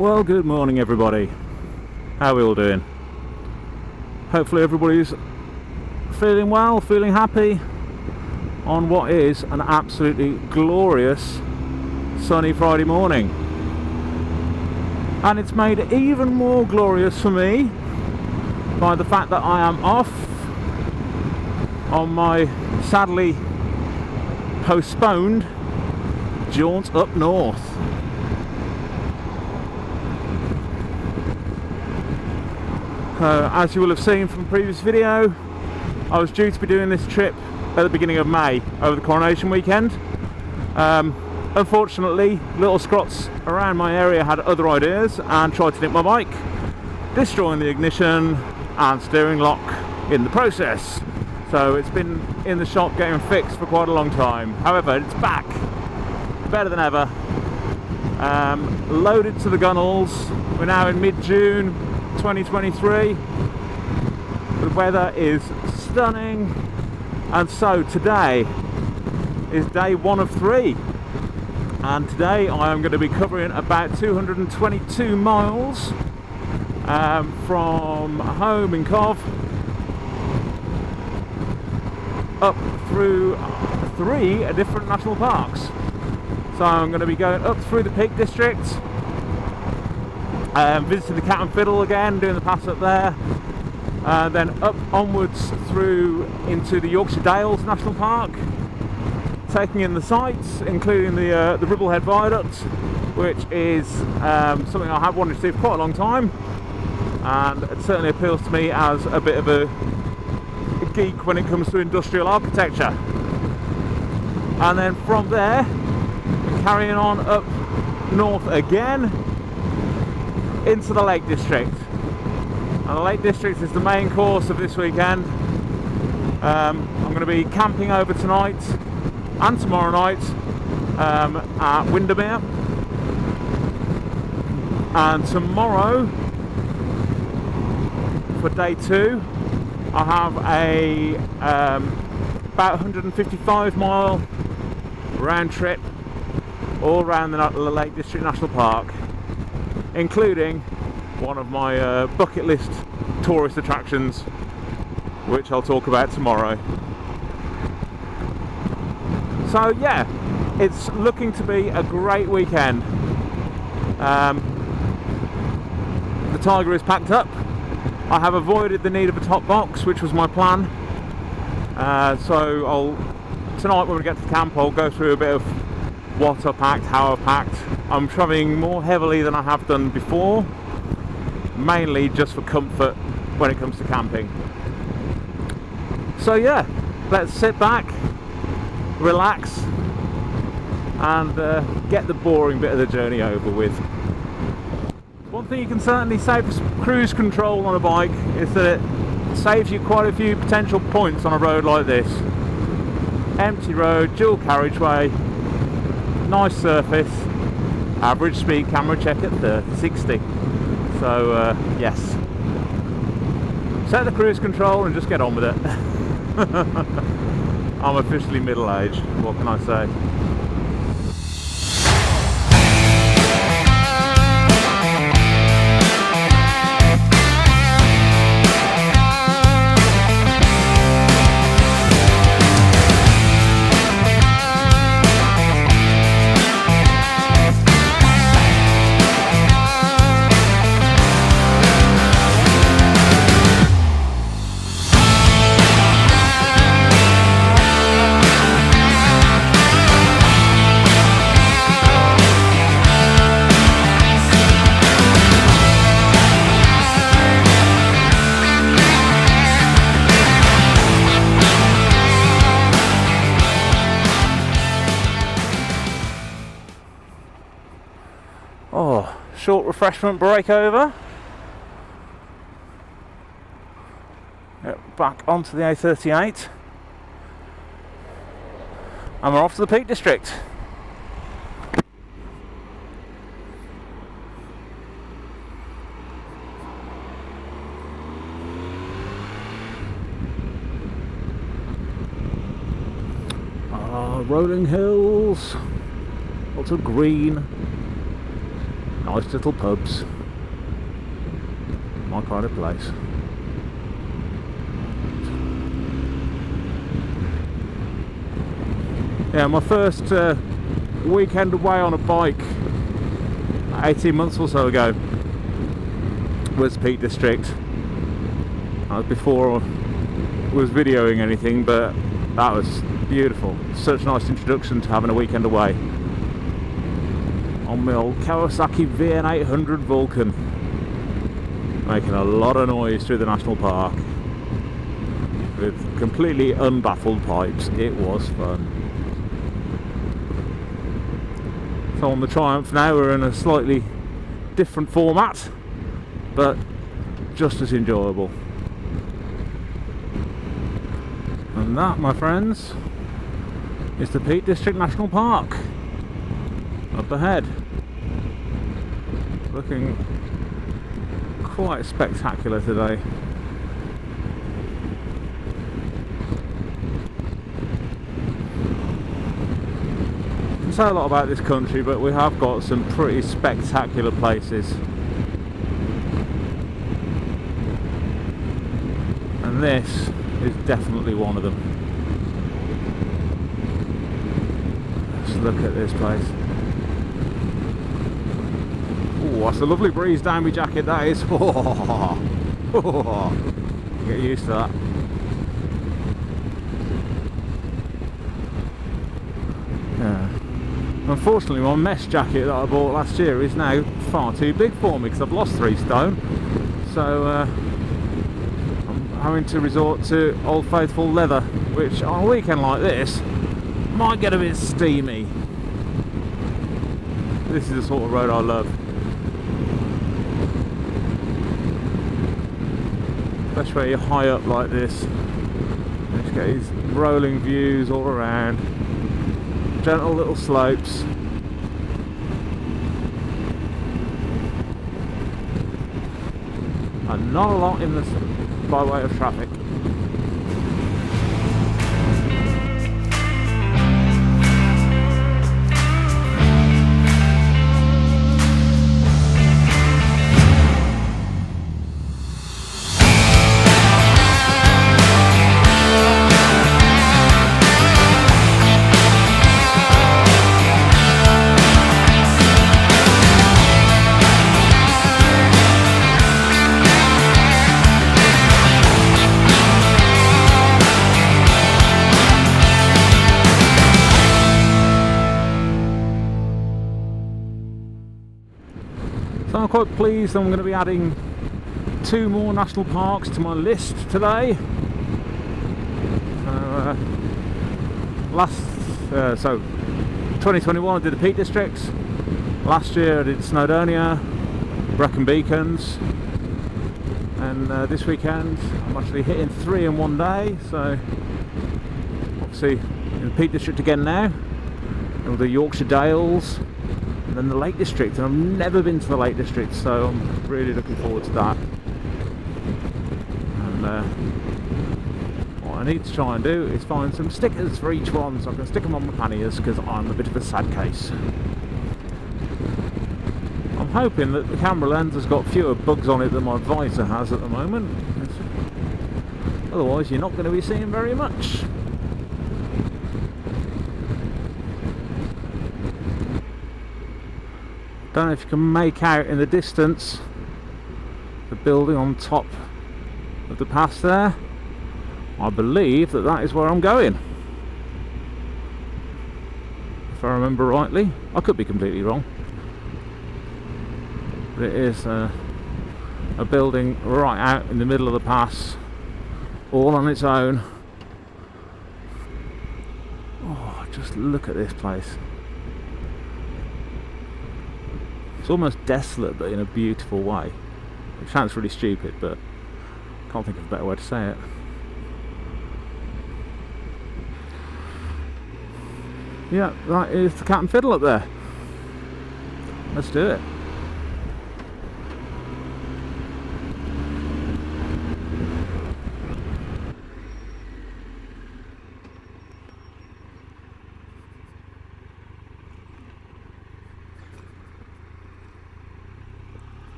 Well, good morning everybody. How are we all doing? Hopefully everybody's feeling well, feeling happy on what is an absolutely glorious sunny Friday morning. And it's made even more glorious for me by the fact that I am off on my sadly postponed jaunt up north. As you will have seen from the previous video, I was due to be doing this trip at the beginning of May, over the coronation weekend. Unfortunately, little scrots around my area had other ideas and tried to nick my bike, destroying the ignition and steering lock in the process. So it's been in the shop getting fixed for quite a long time. However, it's back, better than ever. Loaded to the gunnels. We're now in mid-June 2023. The weather is stunning, and so today is day 1 of 3, and today I am going to be covering about 222 miles from home in Cov up through 3 different national parks. So I'm going to be going up through the Peak District, visiting the Cat and Fiddle again, doing the pass up there, then up onwards through into the Yorkshire Dales National Park, taking in the sights, including the Ribblehead Viaduct, which is something I have wanted to see for quite a long time, and it certainly appeals to me as a bit of a geek when it comes to industrial architecture. And then from there, carrying on up north again into the Lake District. And the Lake District is the main course of this weekend. I'm going to be camping over tonight and tomorrow night at Windermere. And tomorrow, for day 2, I have a about 155 mile round trip all around the Lake District National Park, including one of my bucket list tourist attractions, which I'll talk about tomorrow. So yeah, it's looking to be a great weekend. The Tiger is packed up. I have avoided the need of a top box, which was my plan. So tonight when we get to the camp, I'll go through a bit of what I packed, how I packed. I'm travelling more heavily than I have done before, mainly just for comfort when it comes to camping. So yeah, let's sit back, relax, and get the boring bit of the journey over with. One thing you can certainly say for cruise control on a bike is that it saves you quite a few potential points on a road like this. Empty road, dual carriageway, nice surface, average speed camera check at 60. So yes, set the cruise control and just get on with it. I'm officially middle-aged, what can I say? Short refreshment break over. Back onto the A38, and we're off to the Peak District. Rolling hills, lots of green, nice little pubs. My kind of place. Yeah, my first weekend away on a bike 18 months or so ago was Peak District. That was before I was videoing anything, but that was beautiful. Such a nice introduction to having a weekend away on my old Kawasaki VN800 Vulcan, making a lot of noise through the national park with completely unbaffled pipes. It was fun. So on the Triumph now we're in a slightly different format, but just as enjoyable. And that, my friends, is the Peak District National Park up ahead. Looking quite spectacular today. I can say a lot about this country, but we have got some pretty spectacular places. And this is definitely one of them. Let's look at this place. Oh, that's a lovely breeze down my jacket, that is. Get used to that. Yeah. Unfortunately, my mesh jacket that I bought last year is now far too big for me because I've lost 3 stone. So I'm having to resort to Old Faithful leather, which on a weekend like this might get a bit steamy. This is the sort of road I love. Especially where you're high up like this. You just get these rolling views all around. Gentle little slopes. And not a lot in the by way of traffic. So I'm quite pleased I'm going to be adding 2 more national parks to my list today. So 2021 I did the Peak Districts. Last year I did Snowdonia, Brecon Beacons, and this weekend I'm actually hitting 3 in one day. So obviously in the Peak District again now, and the Yorkshire Dales. And then the Lake District, and I've never been to the Lake District, so I'm really looking forward to that. And what I need to try and do is find some stickers for each one so I can stick them on my panniers, because I'm a bit of a sad case. I'm hoping that the camera lens has got fewer bugs on it than my visor has at the moment. Otherwise you're not going to be seeing very much. Don't know if you can make out in the distance the building on top of the pass there. I believe that that is where I'm going, if I remember rightly. I could be completely wrong, but it is a building right out in the middle of the pass, all on its own. Oh, just look at this place. It's almost desolate, but in a beautiful way. It sounds really stupid, but I can't think of a better way to say it. Yeah, that is the Cat and Fiddle up there. Let's do it.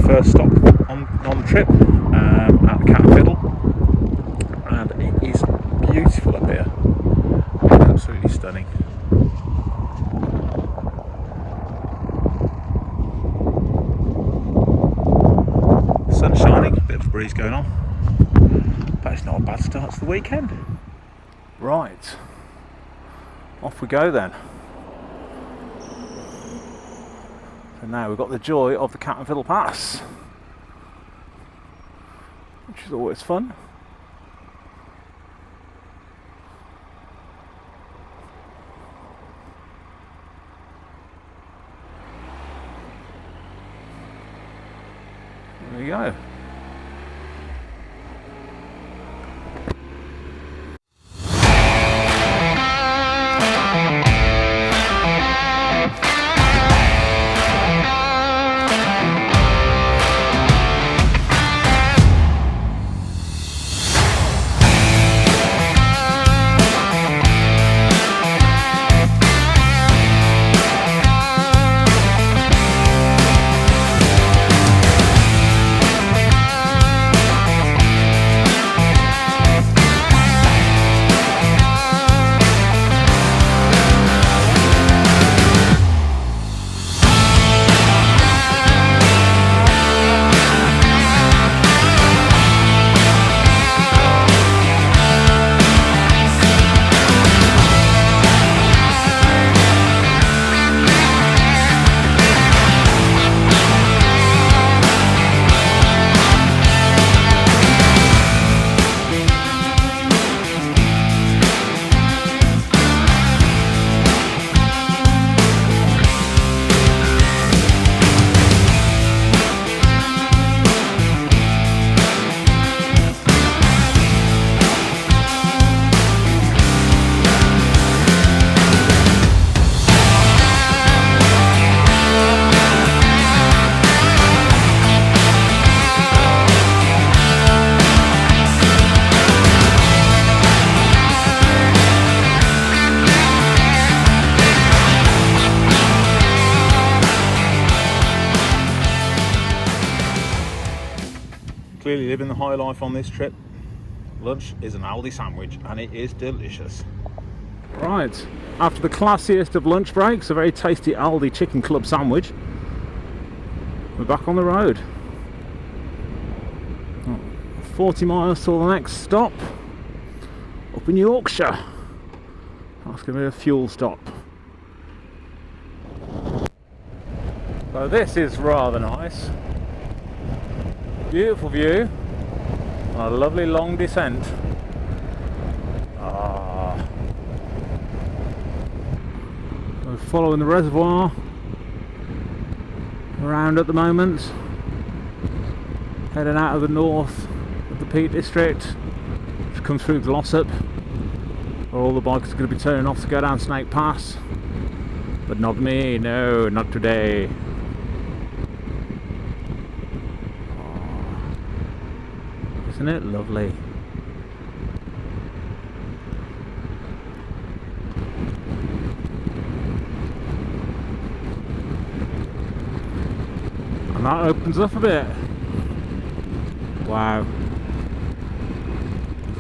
first stop on the trip at the Cat and Fiddle, and it is beautiful up here, absolutely stunning. Sun's shining, a bit of a breeze going on, but it's not a bad start to the weekend. Right, off we go then. And now we've got the joy of the Cat and Fiddle Pass, which is always fun. There we go. Clearly living the high life on this trip. Lunch is an Aldi sandwich and it is delicious. Right, after the classiest of lunch breaks, a very tasty Aldi chicken club sandwich, we're back on the road. 40 miles till the next stop, up in Yorkshire. That's going to be a fuel stop. So this is rather nice. Beautiful view, a lovely long descent. We're following the reservoir around at the moment, heading out of the north of the Peak District to come through Glossop, where all the bikes are going to be turning off to go down Snake Pass, but not me, no, not today. Isn't it lovely? And that opens up a bit. Wow. I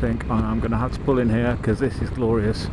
think I'm going to have to pull in here because this is glorious.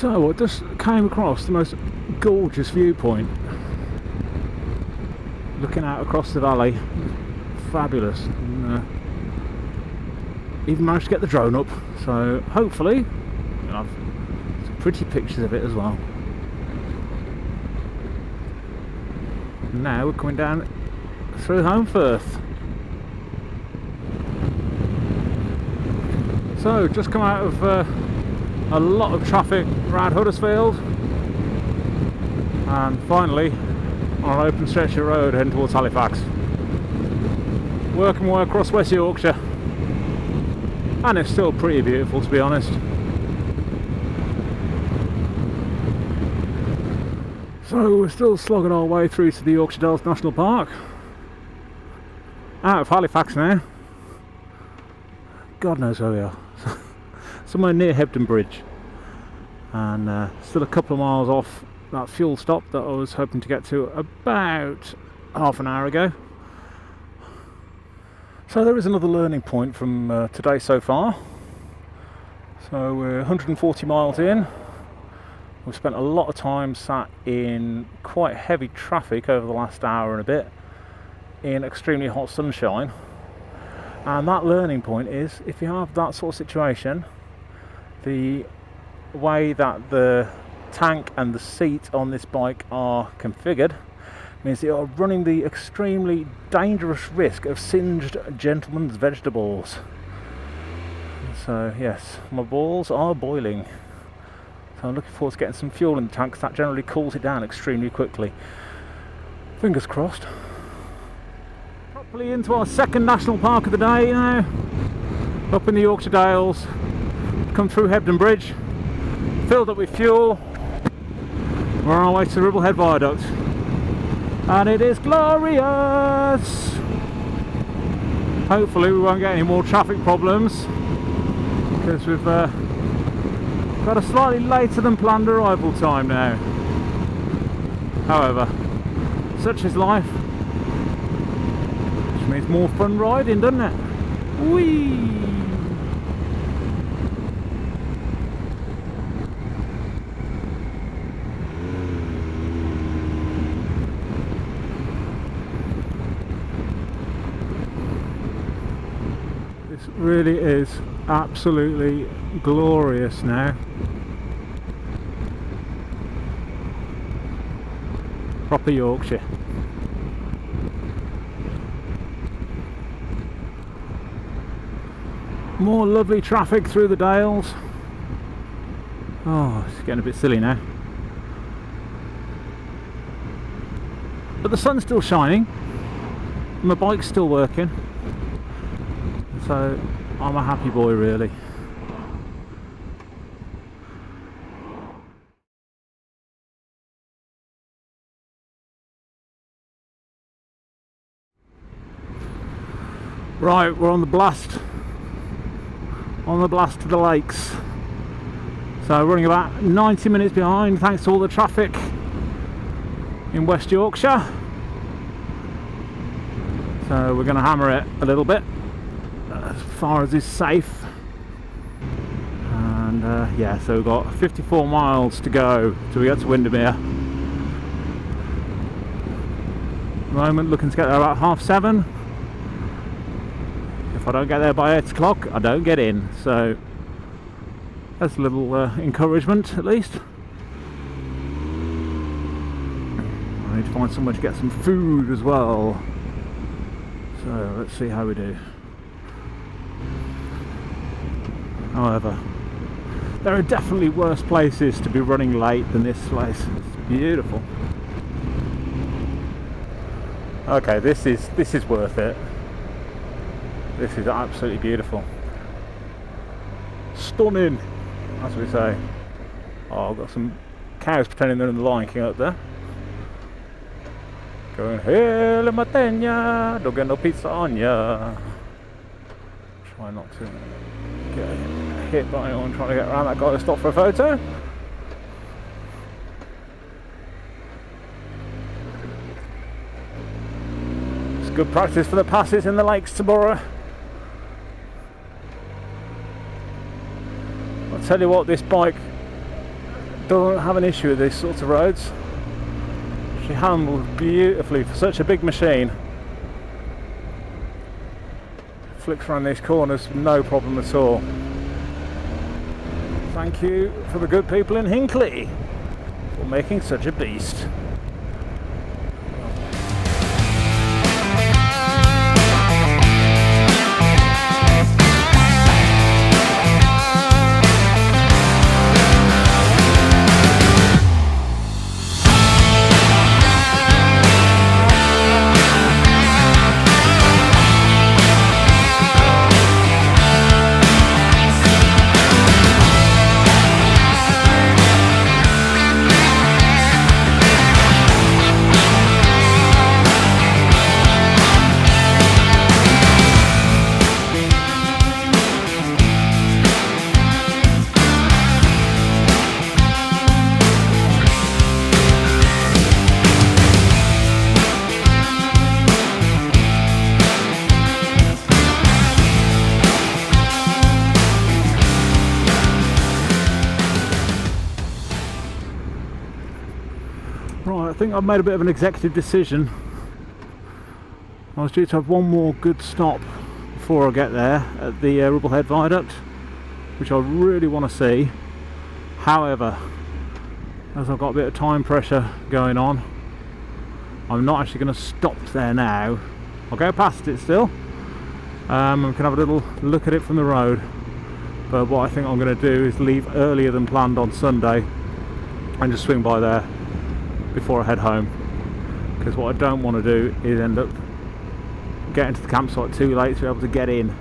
So I just came across the most gorgeous viewpoint, looking out across the valley. Fabulous. And, even managed to get the drone up, so hopefully I'll have some pretty pictures of it as well. Now we're coming down through Holmfirth. So just come out of a lot of traffic around Huddersfield, and finally on an open stretch of road heading towards Halifax. Working my way across West Yorkshire, and it's still pretty beautiful, to be honest. So we're still slogging our way through to the Yorkshire Dales National Park. Out of Halifax now. God knows where we are. Somewhere near Hebden Bridge. And still a couple of miles off that fuel stop that I was hoping to get to about half an hour ago. So there is another learning point from today so far. So we're 140 miles in. We've spent a lot of time sat in quite heavy traffic over the last hour and a bit in extremely hot sunshine. And that learning point is, if you have that sort of situation, the way that the tank and the seat on this bike are configured means that you're running the extremely dangerous risk of singed gentlemen's vegetables. So yes, my balls are boiling. So I'm looking forward to getting some fuel in the tank, because that generally cools it down extremely quickly. Fingers crossed. Properly into our second national park of the day now. Up in the Yorkshire Dales. Come through Hebden Bridge. Filled up with fuel. We're on our way to the Ribblehead Viaduct. And it is glorious! Hopefully we won't get any more traffic problems, because we've got a slightly later than planned arrival time now. However, such is life, which means more fun riding, doesn't it? Whee! This really is absolutely glorious now. Proper Yorkshire. More lovely traffic through the Dales. Oh, it's getting a bit silly now. But the sun's still shining. My bike's still working. So I'm a happy boy, really. Right, we're on the blast to the lakes. So running about 90 minutes behind, thanks to all the traffic in West Yorkshire. So we're going to hammer it a little bit as far as is safe. And yeah, so we've got 54 miles to go till we get to Windermere. At the moment, looking to get there about 7:30. If I don't get there by 8 o'clock, I don't get in. So that's a little encouragement, at least. I need to find somewhere to get some food as well. So let's see how we do. However, there are definitely worse places to be running late than this place. It's beautiful. Okay, this is worth it. This is absolutely beautiful. Stunning, as we say. Oh, I've got some cows pretending they're in the Lion King up there. Going, hey, la matenia, don't get no pizza on ya. Try not to get hit by anyone trying to get around that guy to stop for a photo. It's good practice for the passes in the lakes tomorrow. I'll tell you what, this bike don't have an issue with these sorts of roads. She handles beautifully for such a big machine. Flicks around these corners, no problem at all. Thank you for the good people in Hinckley for making such a beast. Right, I think I've made a bit of an executive decision. I was due to have one more good stop before I get there at the Rubblehead Viaduct, which I really want to see. However, as I've got a bit of time pressure going on, I'm not actually going to stop there now. I'll go past it still and can have a little look at it from the road. But what I think I'm going to do is leave earlier than planned on Sunday and just swing by there before I head home, because what I don't want to do is end up getting to the campsite too late to be able to get in,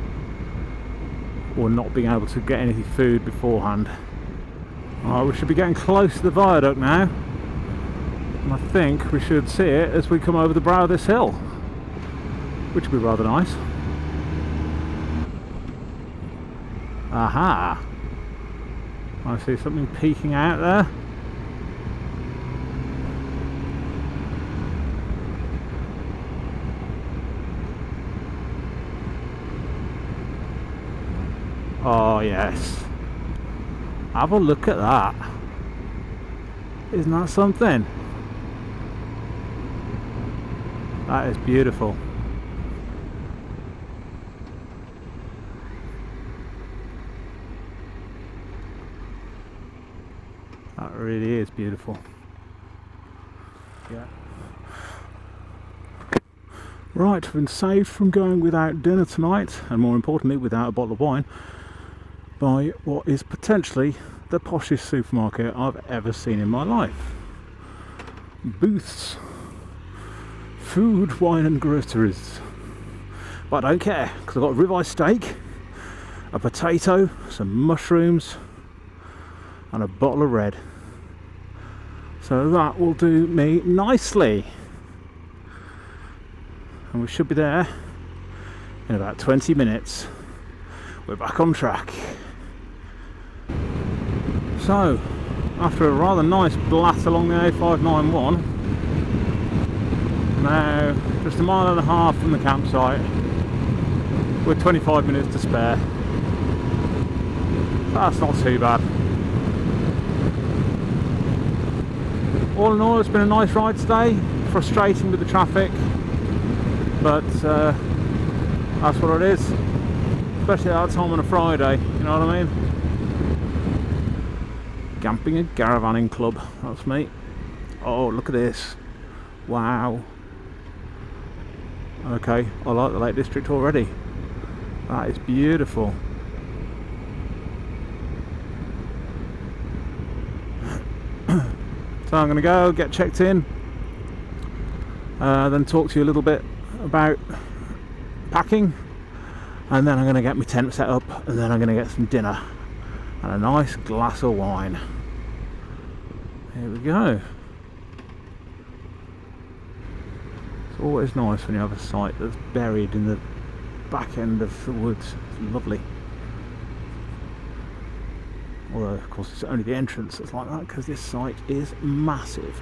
or not being able to get any food beforehand. Alright, we should be getting close to the viaduct now, and I think we should see it as we come over the brow of this hill, which would be rather nice. Aha! I see something peeking out there. Oh yes, have a look at that. Isn't that something? That is beautiful. That really is beautiful. Yeah. Right, I've been saved from going without dinner tonight, and more importantly without a bottle of wine, by what is potentially the poshest supermarket I've ever seen in my life. Booths, food, wine and groceries. But I don't care, because I've got a ribeye steak, a potato, some mushrooms and a bottle of red. So that will do me nicely. And we should be there in about 20 minutes. We're back on track. So, after a rather nice blast along the A591, now just a mile and a half from the campsite, with 25 minutes to spare. That's not too bad. All in all, it's been a nice ride today. Frustrating with the traffic, but that's what it is. Especially at that time on a Friday, you know what I mean? Camping and caravanning club, that's me. Oh, look at this. Wow. Okay, I like the Lake District already. That is beautiful. So I'm going to go get checked in, then talk to you a little bit about packing, and then I'm going to get my tent set up, and then I'm going to get some dinner and a nice glass of wine. Here we go. It's always nice when you have a site that's buried in the back end of the woods. It's lovely. Although of course it's only the entrance that's like that, because this site is massive.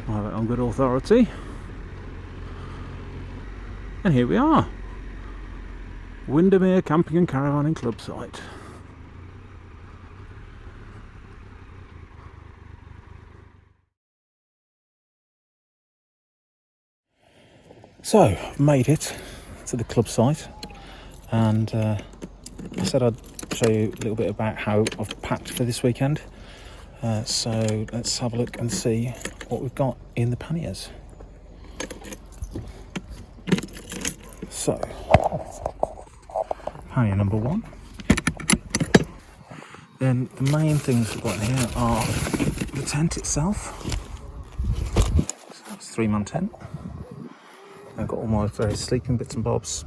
I have it on good authority. And here we are. Windermere Camping and Caravanning Club site. So, I've made it to the club site, and I said I'd show you a little bit about how I've packed for this weekend. So let's have a look and see what we've got in the panniers. So, pannier number 1. Then the main things we've got in here are the tent itself. So it's a 3-man tent. I've got all my various sleeping bits and bobs.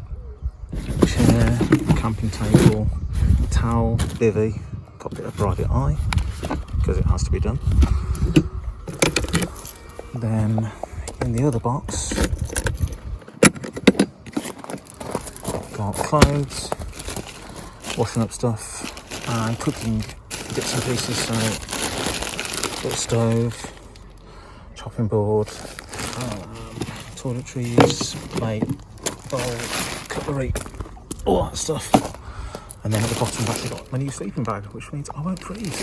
Chair, camping table, towel, bivvy, got a bit of private eye, because it has to be done. Then in the other box, got clothes, washing up stuff, and cooking bits and pieces. So, got a stove, chopping board, toiletries, plate, bowl, cutlery, all that stuff. And then at the bottom, I've actually got my new sleeping bag, which means I won't freeze.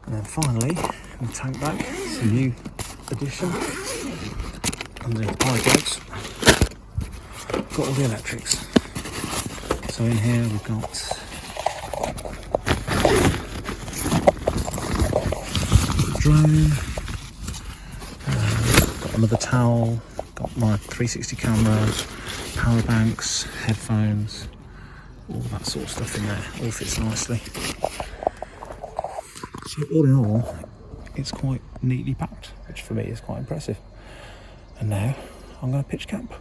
And then finally, in the tank bag, it's a new addition. Underneath the pie bags, got all the electrics. So in here we've got drone, got another towel, got my 360 camera, power banks, headphones, all that sort of stuff in there. All fits nicely. So all in all, it's quite neatly packed, which for me is quite impressive. And now I'm going to pitch camp.